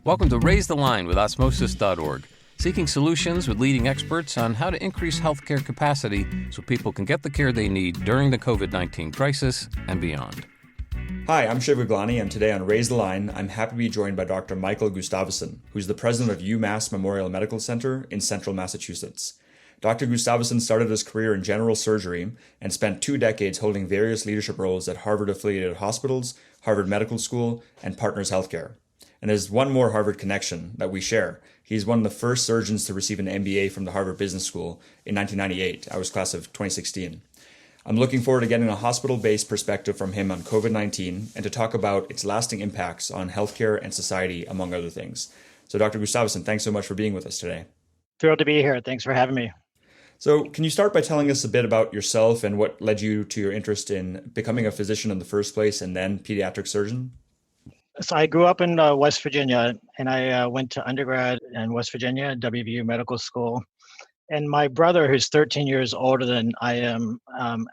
Welcome to Raise the Line with Osmosis.org, seeking solutions with leading experts on how to increase healthcare capacity so people can get the care they need during the COVID-19 crisis and beyond. Hi, I'm Shiv Gaglani, and today on Raise the Line, I'm happy to be joined by Dr. Michael Gustafson, who's the president of UMass Memorial Medical Center in central Massachusetts. Dr. Gustafson started his career in general surgery and spent 2 decades holding various leadership roles at Harvard-affiliated hospitals, Harvard Medical School, and Partners Healthcare. And there's one more Harvard connection that we share. He's one of the first surgeons to receive an MBA from the Harvard Business School in 1998. I was class of 2016. I'm looking forward to getting a hospital-based perspective from him on COVID-19 and to talk about its lasting impacts on healthcare and society, among other things. So Dr. Gustafson, thanks so much for being with us today. Thrilled to be here. Thanks for having me. So can you start by telling us a bit about yourself and what led you to your interest in becoming a physician in the first place and then pediatric surgeon? So I grew up in West Virginia, and I went to undergrad in West Virginia at WVU Medical School. And my brother, who's 13 years older than I am,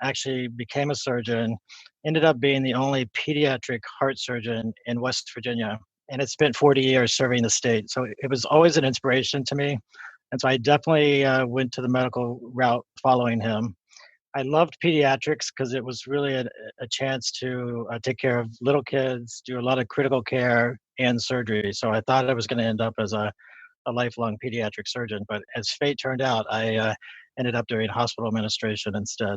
actually became a surgeon, ended up being the only pediatric heart surgeon in West Virginia, and had spent 40 years serving the state. So it was always an inspiration to me. And so I definitely went to the medical route following him. I loved pediatrics because it was really a chance to take care of little kids, do a lot of critical care and surgery. So I thought I was going to end up as a lifelong pediatric surgeon. But as fate turned out, I ended up doing hospital administration instead.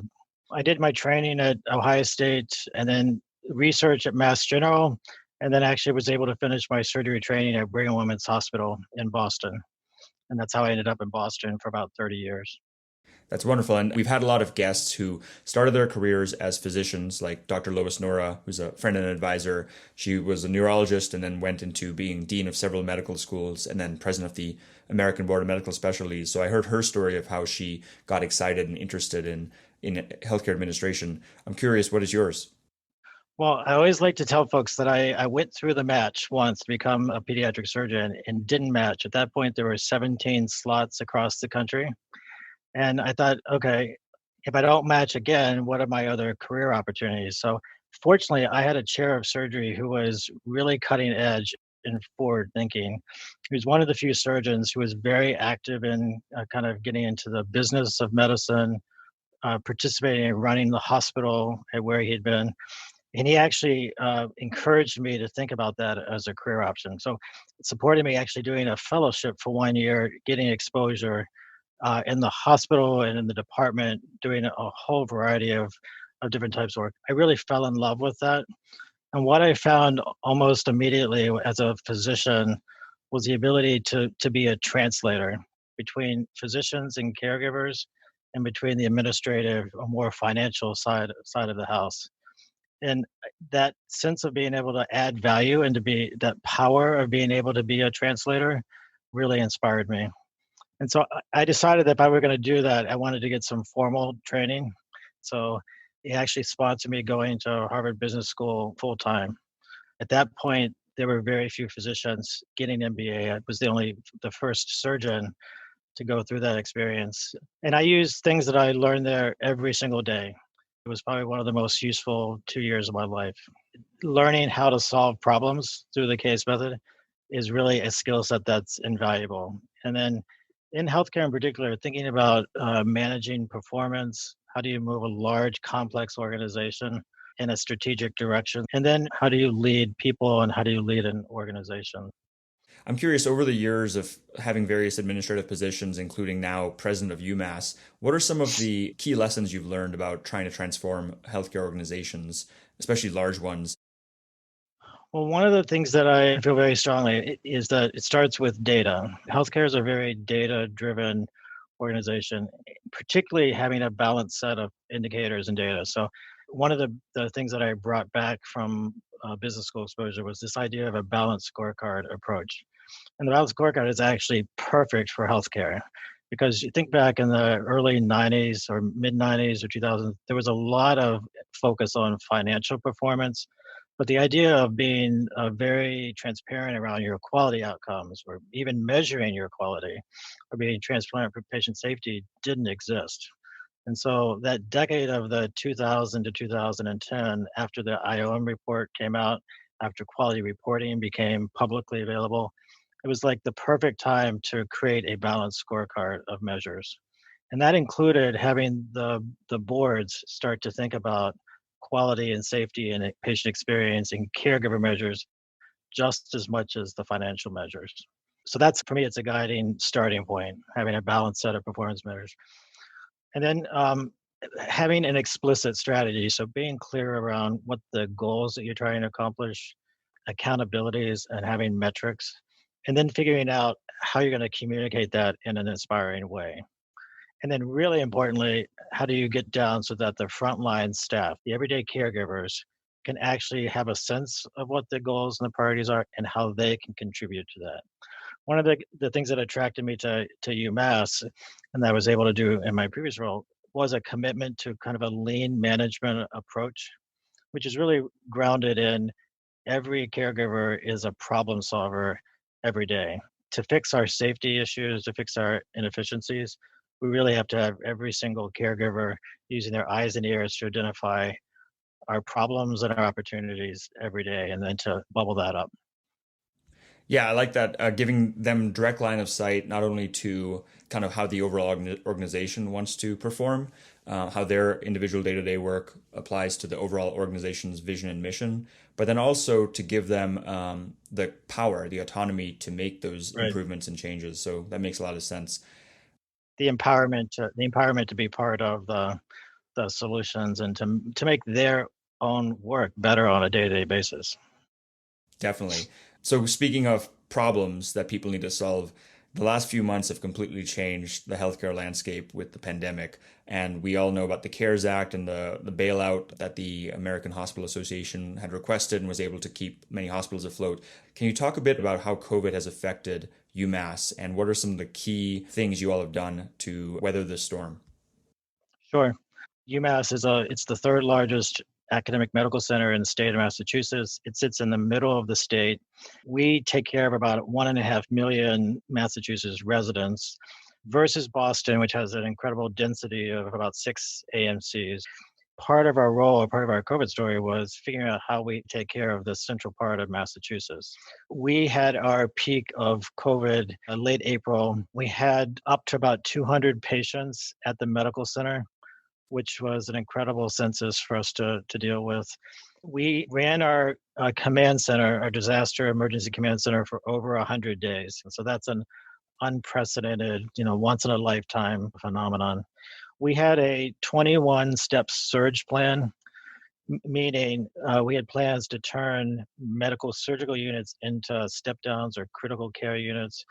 I did my training at Ohio State and then research at Mass General, and then actually was able to finish my surgery training at Brigham Women's Hospital in Boston. And that's how I ended up in Boston for about 30 years. That's wonderful. And we've had a lot of guests who started their careers as physicians, like Dr. Lois Nora, who's a friend and advisor. She was a neurologist and then went into being dean of several medical schools and then president of the American Board of Medical Specialties. So I heard her story of how she got excited and interested in healthcare administration. I'm curious, what is yours? Well, I always like to tell folks that I went through the match once to become a pediatric surgeon and didn't match. At that point, there were 17 slots across the country. And I thought, okay, if I don't match again, what are my other career opportunities? So fortunately, I had a chair of surgery who was really cutting edge and forward thinking. He was one of the few surgeons who was very active in kind of getting into the business of medicine, participating in running the hospital at where he'd been. And he actually encouraged me to think about that as a career option. So it supported me actually doing a fellowship for 1 year, getting exposure in the hospital and in the department, doing a whole variety of different types of work. I really fell in love with that. And what I found almost immediately as a physician was the ability to be a translator between physicians and caregivers and between the administrative or more financial side of the house. And that sense of being able to add value and to be that power of being able to be a translator really inspired me. And so I decided that if I were going to do that, I wanted to get some formal training. So he actually sponsored me going to Harvard Business School full time. At that point, there were very few physicians getting MBA. I was the first surgeon to go through that experience. And I used things that I learned there every single day. It was probably one of the most useful 2 years of my life. Learning how to solve problems through the case method is really a skill set that's invaluable. And then in healthcare in particular, thinking about managing performance, how do you move a large, complex organization in a strategic direction? And then how do you lead people and how do you lead an organization? I'm curious, over the years of having various administrative positions, including now president of UMass, what are some of the key lessons you've learned about trying to transform healthcare organizations, especially large ones? Well, one of the things that I feel very strongly is that it starts with data. Healthcare is a very data-driven organization, particularly having a balanced set of indicators and data. So one of the things that I brought back from business school exposure was this idea of a balanced scorecard approach. And the balanced scorecard is actually perfect for healthcare because you think back in the early 90s or mid 90s or 2000s, there was a lot of focus on financial performance. But the idea of being very transparent around your quality outcomes or even measuring your quality or being transparent for patient safety didn't exist. And so that decade of the 2000 to 2010, after the IOM report came out, after quality reporting became publicly available, it was like the perfect time to create a balanced scorecard of measures. And that included having the boards start to think about quality and safety and patient experience and caregiver measures just as much as the financial measures. So that's, for me, it's a guiding starting point, having a balanced set of performance measures. And then having an explicit strategy. So being clear around what the goals that you're trying to accomplish, accountabilities, and having metrics, and then figuring out how you're going to communicate that in an inspiring way. And then, really importantly, how do you get down so that the frontline staff, the everyday caregivers, can actually have a sense of what the goals and the priorities are and how they can contribute to that? One of the things that attracted me to UMass and that I was able to do in my previous role was a commitment to kind of a lean management approach, which is really grounded in every caregiver is a problem solver every day. To fix our safety issues, to fix our inefficiencies, we really have to have every single caregiver using their eyes and ears to identify our problems and our opportunities every day and then to bubble that up. Yeah, I like that, giving them direct line of sight, not only to kind of how the overall organization wants to perform, how their individual day-to-day work applies to the overall organization's vision and mission, but then also to give them the power, the autonomy to make those Right. improvements and changes. So that makes a lot of sense. The empowerment to be part of the solutions and to make their own work better on a day-to-day basis. Definitely. So, speaking of problems that people need to solve, the last few months have completely changed the healthcare landscape with the pandemic. And we all know about the CARES Act and the bailout that the American Hospital Association had requested and was able to keep many hospitals afloat. Can you talk a bit about how COVID has affected UMass and what are some of the key things you all have done to weather this storm? Sure. UMass it's the third largest academic medical center in the state of Massachusetts. It sits in the middle of the state. We take care of about 1.5 million Massachusetts residents versus Boston, which has an incredible density of about 6 AMCs. Part of our role, or part of our COVID story, was figuring out how we take care of the central part of Massachusetts. We had our peak of COVID late April. We had up to about 200 patients at the medical center, which was an incredible census for us to deal with. We ran our command center, our disaster emergency command center, for over 100 days. And so that's an unprecedented, once in a lifetime phenomenon. We had a 21-step surge plan, meaning we had plans to turn medical surgical units into step downs or critical care units,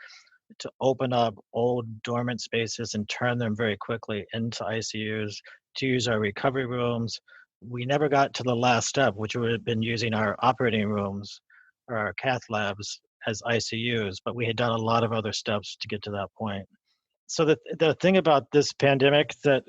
to open up old dormant spaces and turn them very quickly into ICUs, to use our recovery rooms. We never got to the last step, which would have been using our operating rooms or our cath labs as ICUs, but we had done a lot of other steps to get to that point. So the thing about this pandemic that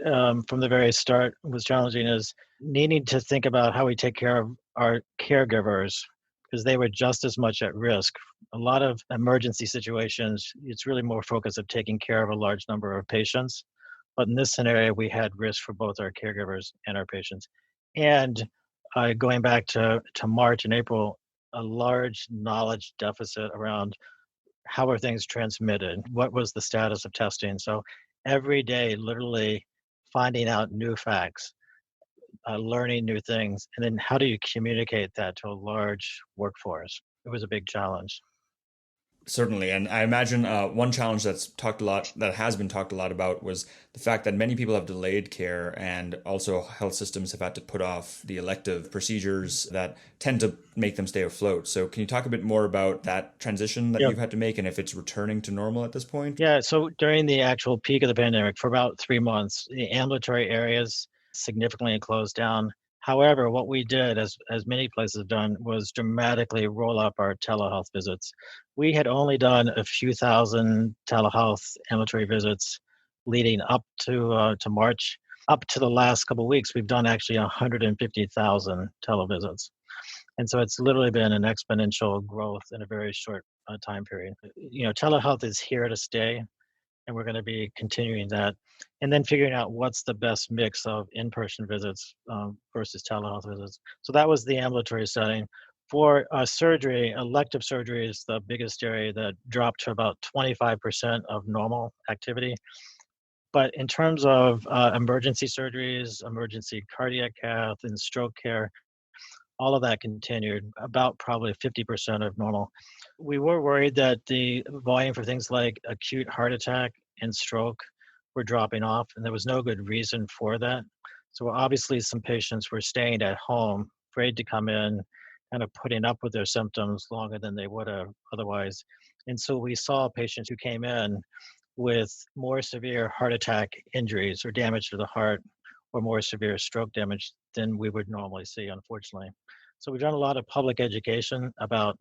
from the very start was challenging is needing to think about how we take care of our caregivers, because they were just as much at risk. A lot of emergency situations, it's really more focus of taking care of a large number of patients. But in this scenario, we had risk for both our caregivers and our patients. And going back to March and April, a large knowledge deficit around how are things transmitted, what was the status of testing. So every day, literally finding out new facts, learning new things, and then how do you communicate that to a large workforce? It was a big challenge. Certainly, and I imagine one challenge that has been talked a lot about was the fact that many people have delayed care, and also health systems have had to put off the elective procedures that tend to make them stay afloat. So, can you talk a bit more about that transition that Yeah. you've had to make, and if it's returning to normal at this point? Yeah. So during the actual peak of the pandemic, for about 3 months, the ambulatory areas significantly closed down. However, what we did, as many places have done, was dramatically roll up our telehealth visits. We had only done a few thousand telehealth ambulatory visits leading up to March. Up to the last couple of weeks, we've done actually 150,000 televisits, and so it's literally been an exponential growth in a very short time period. Telehealth is here to stay, and we're going to be continuing that, and then figuring out what's the best mix of in-person visits versus telehealth visits. So that was the ambulatory setting. For surgery, elective surgery is the biggest area that dropped to about 25% of normal activity. But in terms of emergency surgeries, emergency cardiac cath, and stroke care, all of that continued about probably 50% of normal. We were worried that the volume for things like acute heart attack and stroke were dropping off, and there was no good reason for that. So obviously, some patients were staying at home, afraid to come in, kind of putting up with their symptoms longer than they would have otherwise. And so we saw patients who came in with more severe heart attack injuries or damage to the heart or more severe stroke damage than we would normally see, unfortunately. So we've done a lot of public education about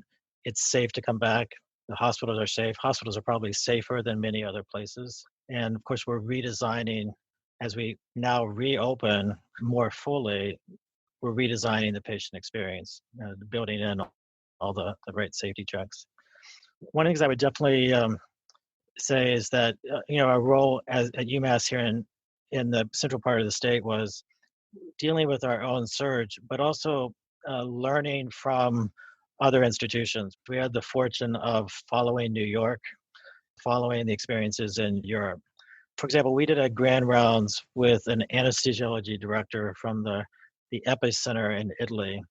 it's safe to come back. The hospitals are safe. Hospitals are probably safer than many other places. And of course, we're redesigning as we now reopen more fully, we're redesigning the patient experience, building in all the right safety checks. One of the things I would definitely say is that our role at UMass here in the central part of the state was dealing with our own surge, but also learning from other institutions. We had the fortune of following New York, following the experiences in Europe. For example, we did a grand rounds with an anesthesiology director from the epicenter in Italy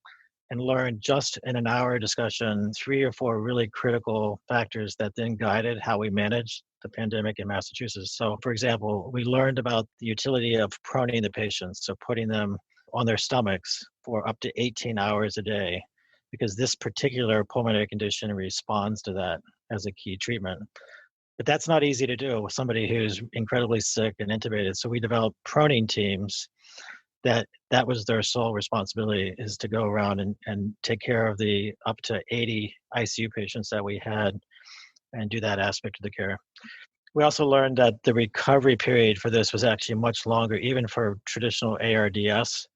and learned just in an hour discussion 3 or 4 really critical factors that then guided how we managed the pandemic in Massachusetts. So, for example, we learned about the utility of proning the patients, so putting them on their stomachs for up to 18 hours a day, because this particular pulmonary condition responds to that as a key treatment. But that's not easy to do with somebody who's incredibly sick and intubated. So we developed proning teams that was their sole responsibility, is to go around and take care of the up to 80 ICU patients that we had and do that aspect of the care. We also learned that the recovery period for this was actually much longer, even for traditional ARDS,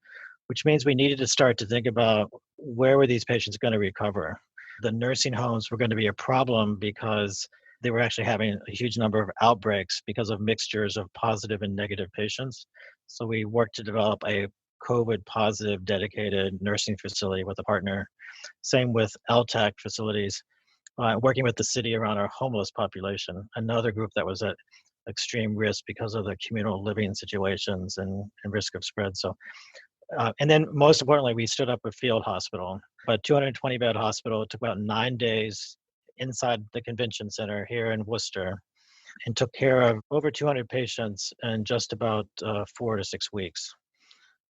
which means we needed to start to think about where were these patients going to recover. The nursing homes were going to be a problem because they were actually having a huge number of outbreaks because of mixtures of positive and negative patients. So we worked to develop a COVID positive dedicated nursing facility with a partner. Same with LTAC facilities, working with the city around our homeless population, another group that was at extreme risk because of the communal living situations and risk of spread. So, and then most importantly, we stood up a field hospital, a 220 bed hospital. It took about 9 days inside the convention center here in Worcester, and took care of over 200 patients in just about 4 to 6 weeks.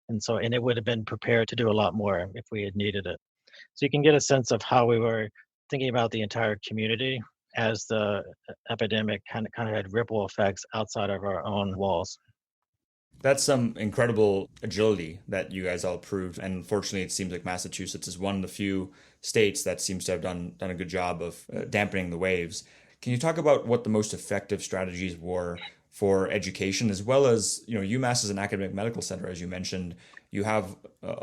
And it would have been prepared to do a lot more if we had needed it. So you can get a sense of how we were thinking about the entire community as the epidemic kind of had ripple effects outside of our own walls. That's some incredible agility that you guys all proved. And fortunately, it seems like Massachusetts is one of the few states that seems to have done a good job of dampening the waves. Can you talk about what the most effective strategies were for education, as well as, UMass is an academic medical center, as you mentioned. You have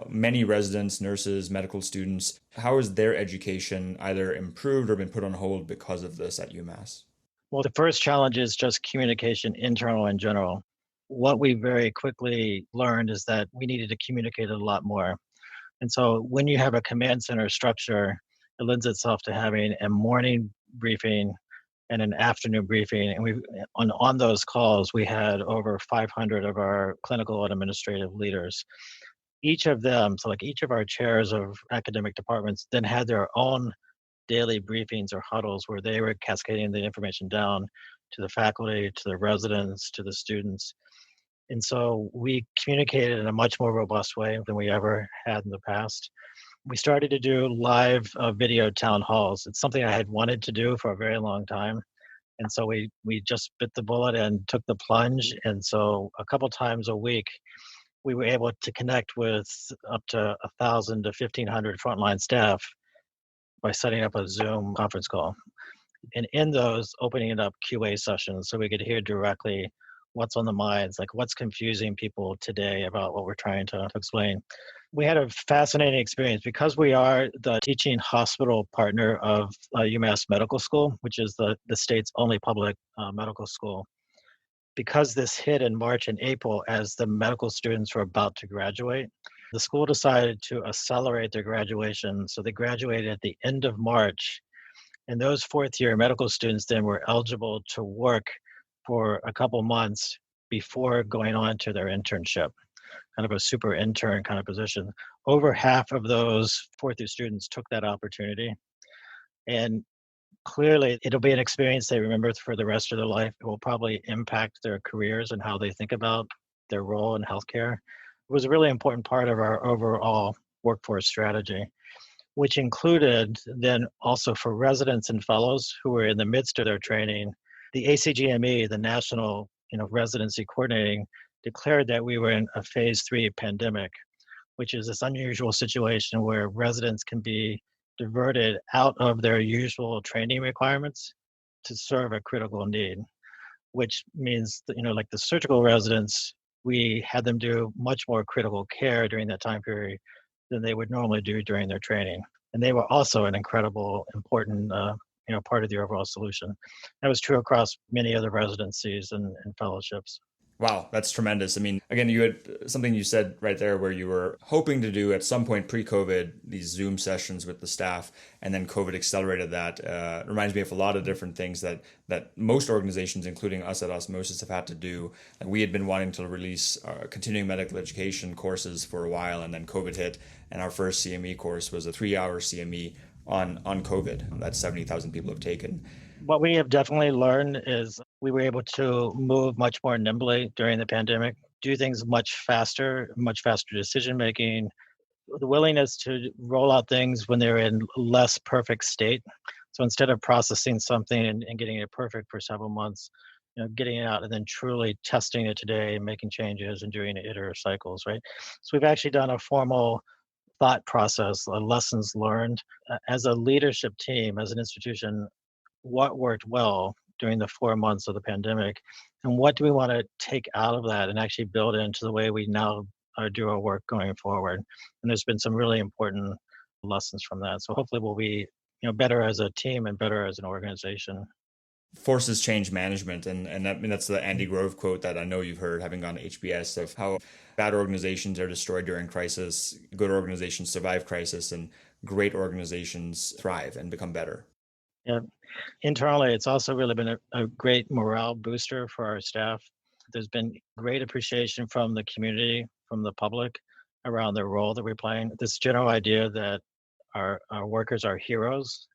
many residents, nurses, medical students. How has their education either improved or been put on hold because of this at UMass? Well, the first challenge is just communication, internal and general. What we very quickly learned is that we needed to communicate a lot more. And so when you have a command center structure, it lends itself to having a morning briefing and an afternoon briefing. And we on those calls, we had over 500 of our clinical and administrative leaders. Each of them, so like each of our chairs of academic departments, then had their own daily briefings or huddles where they were cascading the information down to the faculty, to the residents, to the students. And so we communicated in a much more robust way than we ever had in the past. We started to do live video town halls. It's something I had wanted to do for a very long time. And so we just bit the bullet and took the plunge. And so a couple times a week, we were able to connect with up to 1,000 to 1,500 frontline staff by setting up a Zoom conference call. And in those, opening it up QA sessions so we could hear directly what's on the minds, like what's confusing people today about what we're trying to explain. We had a fascinating experience because we are the teaching hospital partner of UMass Medical School, which is the state's only public medical school. Because this hit in March and April as the medical students were about to graduate, the school decided to accelerate their graduation. So they graduated at the end of March. And those fourth year medical students then were eligible to work for a couple months before going on to their internship, kind of a super intern kind of position. Over half of those fourth year students took that opportunity. And clearly, it'll be an experience they remember for the rest of their life. It will probably impact their careers and how they think about their role in healthcare. It was a really important part of our overall workforce strategy, which included then also for residents and fellows who were in the midst of their training, the ACGME, the National Residency Coordinating, declared that we were in a phase 3 pandemic, which is this unusual situation where residents can be diverted out of their usual training requirements to serve a critical need, which means that, like the surgical residents, we had them do much more critical care during that time period than they would normally do during their training. And they were also an incredible, important, part of the overall solution. That was true across many other residencies and fellowships. Wow, that's tremendous. I mean, again, you had something you said right there where you were hoping to do at some point pre-COVID, these Zoom sessions with the staff, and then COVID accelerated that. Reminds me of a lot of different things that most organizations, including us at Osmosis, have had to do. And we had been wanting to release continuing medical education courses for a while, and then COVID hit, and our first CME course was a 3-hour CME on COVID that 70,000 people have taken. What we have definitely learned is we were able to move much more nimbly during the pandemic, do things much faster decision making, the willingness to roll out things when they're in less perfect state. So instead of processing something and getting it perfect for several months, getting it out and then truly testing it today and making changes and doing iterative cycles, right? So we've actually done a formal thought process, lessons learned as a leadership team, as an institution. What worked well during the 4 months of the pandemic, and what do we want to take out of that and actually build into the way we now do our work going forward. And there's been some really important lessons from that. So hopefully we'll be better as a team and better as an organization. Forces change management, and that's the Andy Grove quote that I know you've heard, having gone to HBS, of how bad organizations are destroyed during crisis, good organizations survive crisis, and great organizations thrive and become better. Yeah. Internally, it's also really been a great morale booster for our staff. There's been great appreciation from the community, from the public, around the role that we're playing. This general idea that our workers are heroes,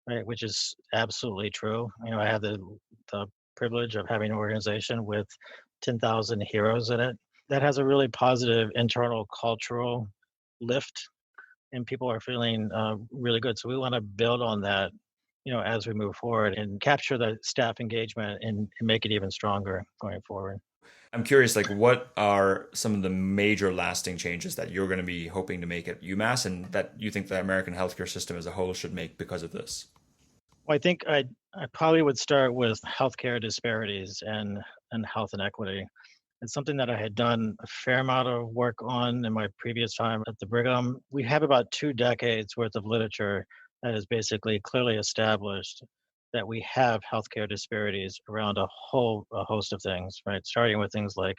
right, which is absolutely true. I have the privilege of having an organization with 10,000 heroes in it. That has a really positive internal cultural lift, and people are feeling really good. So we want to build on that as we move forward and capture the staff engagement and make it even stronger going forward. I'm curious, what are some of the major lasting changes that you're going to be hoping to make at UMass and that you think the American healthcare system as a whole should make because of this? Well, I think I probably would start with healthcare disparities and health inequity. It's something that I had done a fair amount of work on in my previous time at the Brigham. We have about 2 decades worth of literature that is basically clearly established that we have healthcare disparities around a host of things, right? Starting with things like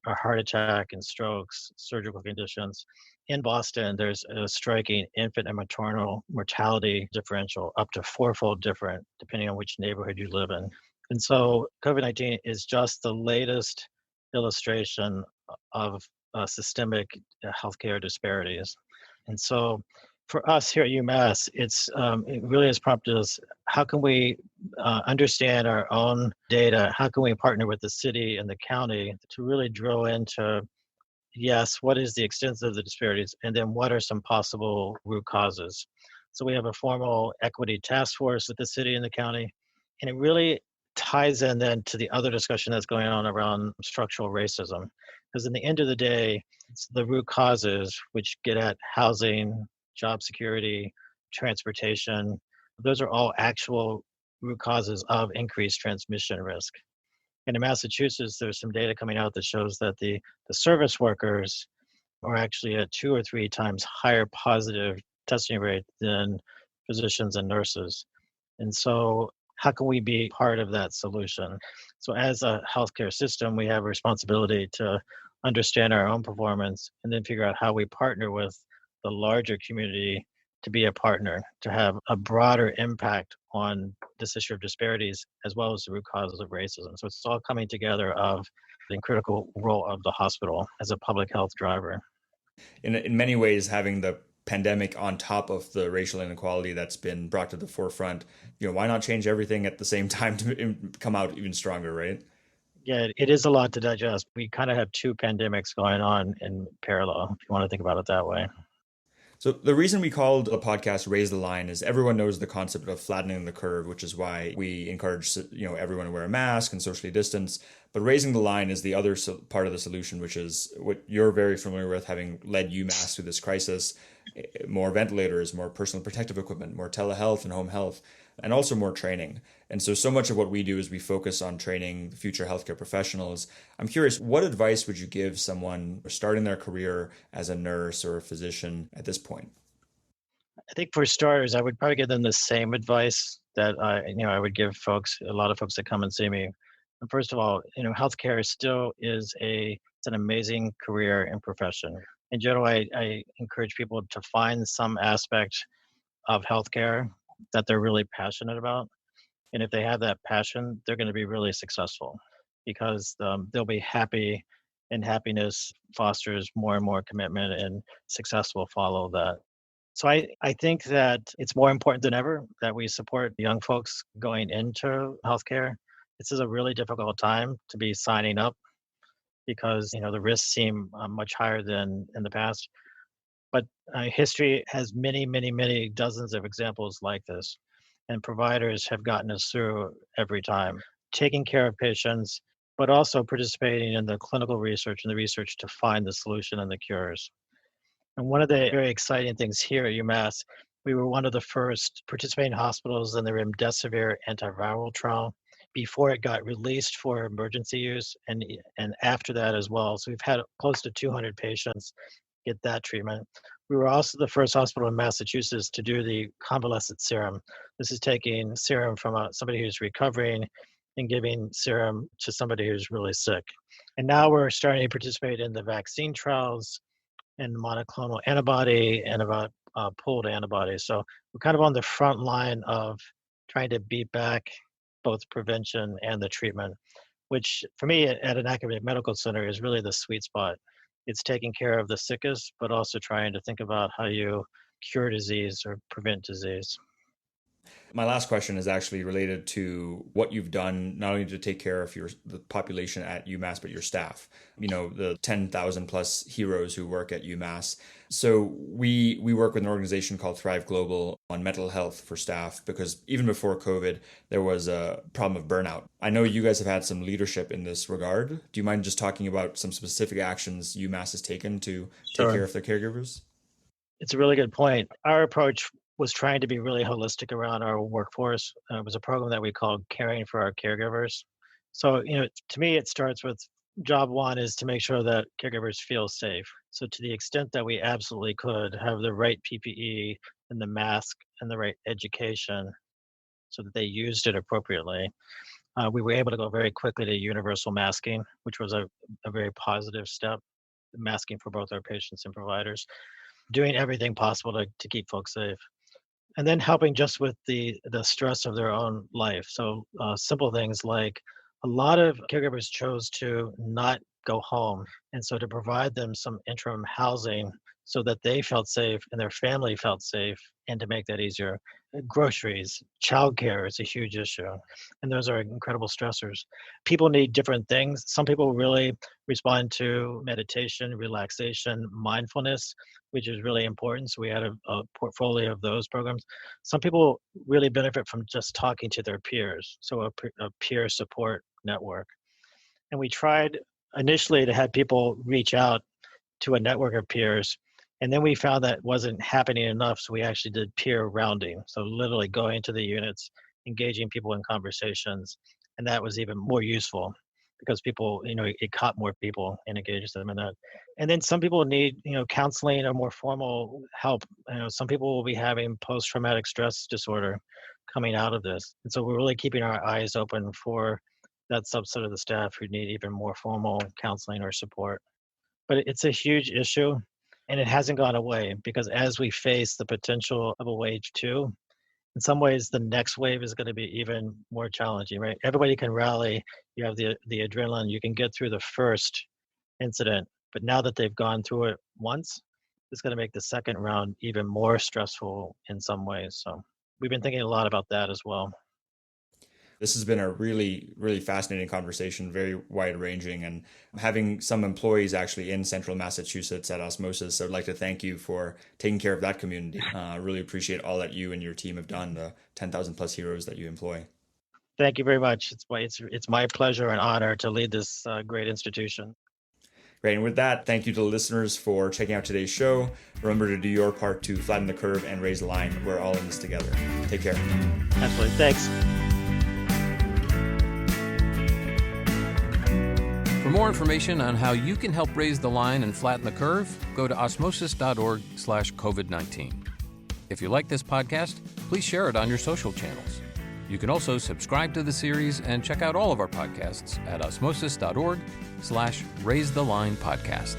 a heart attack and strokes, surgical conditions. In Boston, there's a striking infant and maternal mortality differential, up to 4-fold different, depending on which neighborhood you live in. And so COVID-19 is just the latest illustration of systemic healthcare disparities. And so for us here at UMass, it really has prompted us, how can we understand our own data? How can we partner with the city and the county to really drill into, yes, what is the extent of the disparities? And then what are some possible root causes? So we have a formal equity task force with the city and the county, and it really ties in then to the other discussion that's going on around structural racism. Because in the end of the day, it's the root causes which get at housing, job security, transportation. Those are all actual root causes of increased transmission risk. And in Massachusetts, there's some data coming out that shows that the service workers are actually at 2 or 3 times higher positive testing rate than physicians and nurses. And so how can we be part of that solution? So as a healthcare system, we have a responsibility to understand our own performance, and then figure out how we partner with the larger community to be a partner, to have a broader impact on this issue of disparities, as well as the root causes of racism. So it's all coming together of the critical role of the hospital as a public health driver. In many ways, having the pandemic on top of the racial inequality that's been brought to the forefront, why not change everything at the same time to come out even stronger, right? Yeah, it is a lot to digest. We kind of have two pandemics going on in parallel, if you want to think about it that way. So the reason we called the podcast "Raise the Line" is everyone knows the concept of flattening the curve, which is why we encourage everyone to wear a mask and socially distance. But raising the line is the other part of the solution, which is what you're very familiar with, having led UMass through this crisis: more ventilators, more personal protective equipment, more telehealth and home health, and also more training. And so much of what we do is we focus on training the future healthcare professionals. I'm curious, what advice would you give someone starting their career as a nurse or a physician at this point? I think for starters, I would probably give them the same advice that I would give a lot of folks that come and see me. And first of all, healthcare still it's an amazing career and profession. In general, I encourage people to find some aspect of healthcare that they're really passionate about. And if they have that passion, they're going to be really successful because they'll be happy, and happiness fosters more and more commitment, and success will follow that. So I think that it's more important than ever that we support young folks going into healthcare. This is a really difficult time to be signing up because the risks seem much higher than in the past. But history has many, many, many dozens of examples like this, and providers have gotten us through every time, taking care of patients, but also participating in the clinical research and the research to find the solution and the cures. And one of the very exciting things here at UMass, we were one of the first participating hospitals in the remdesivir antiviral trial before it got released for emergency use, and after that as well. So we've had close to 200 patients get that treatment. We were also the first hospital in Massachusetts to do the convalescent serum. This is taking serum from somebody who's recovering and giving serum to somebody who's really sick. And now we're starting to participate in the vaccine trials and monoclonal antibody and about pooled antibodies. So we're kind of on the front line of trying to beat back both prevention and the treatment, which for me at an academic medical center is really the sweet spot. It's taking care of the sickest, but also trying to think about how you cure disease or prevent disease. My last question is actually related to what you've done, not only to take care of the population at UMass, but your staff, the 10,000 plus heroes who work at UMass. So we work with an organization called Thrive Global on mental health for staff, because even before COVID, there was a problem of burnout. I know you guys have had some leadership in this regard. Do you mind just talking about some specific actions UMass has taken to take care of their caregivers? It's a really good point. Our approach was trying to be really holistic around our workforce. It was a program that we called Caring for Our Caregivers. So, to me, it starts with job one is to make sure that caregivers feel safe. So, to the extent that we absolutely could have the right PPE and the mask and the right education so that they used it appropriately, we were able to go very quickly to universal masking, which was a very positive step, masking for both our patients and providers, doing everything possible to keep folks safe. And then helping just with the stress of their own life. So simple things like a lot of caregivers chose to not go home, and so to provide them some interim housing so that they felt safe and their family felt safe, and to make that easier. Groceries, childcare is a huge issue, and those are incredible stressors. People need different things. Some people really respond to meditation, relaxation, mindfulness, which is really important. So we had a portfolio of those programs. Some people really benefit from just talking to their peers, so a peer support network. And we tried initially to have people reach out to a network of peers, and then we found that wasn't happening enough, so we actually did peer rounding. So literally going to the units, engaging people in conversations, and that was even more useful because people, it caught more people and engaged them in that. And then some people need, counseling or more formal help. Some people will be having post-traumatic stress disorder coming out of this. And so we're really keeping our eyes open for that subset of the staff who need even more formal counseling or support. But it's a huge issue, and it hasn't gone away because as we face the potential of a wave two, in some ways the next wave is going to be even more challenging, right? Everybody can rally. You have the adrenaline. You can get through the first incident, but now that they've gone through it once, it's going to make the second round even more stressful in some ways. So we've been thinking a lot about that as well. This has been a really, really fascinating conversation, very wide ranging, and having some employees actually in central Massachusetts at Osmosis. I'd like to thank you for taking care of that community. I really appreciate all that you and your team have done, the 10,000 plus heroes that you employ. Thank you very much. It's my pleasure and honor to lead this great institution. Great. And with that, thank you to the listeners for checking out today's show. Remember to do your part to flatten the curve and raise the line. We're all in this together. Take care. Absolutely. Thanks. For more information on how you can help raise the line and flatten the curve, go to osmosis.org/COVID-19. If you like this podcast, please share it on your social channels. You can also subscribe to the series and check out all of our podcasts at osmosis.org/raisethelines podcast.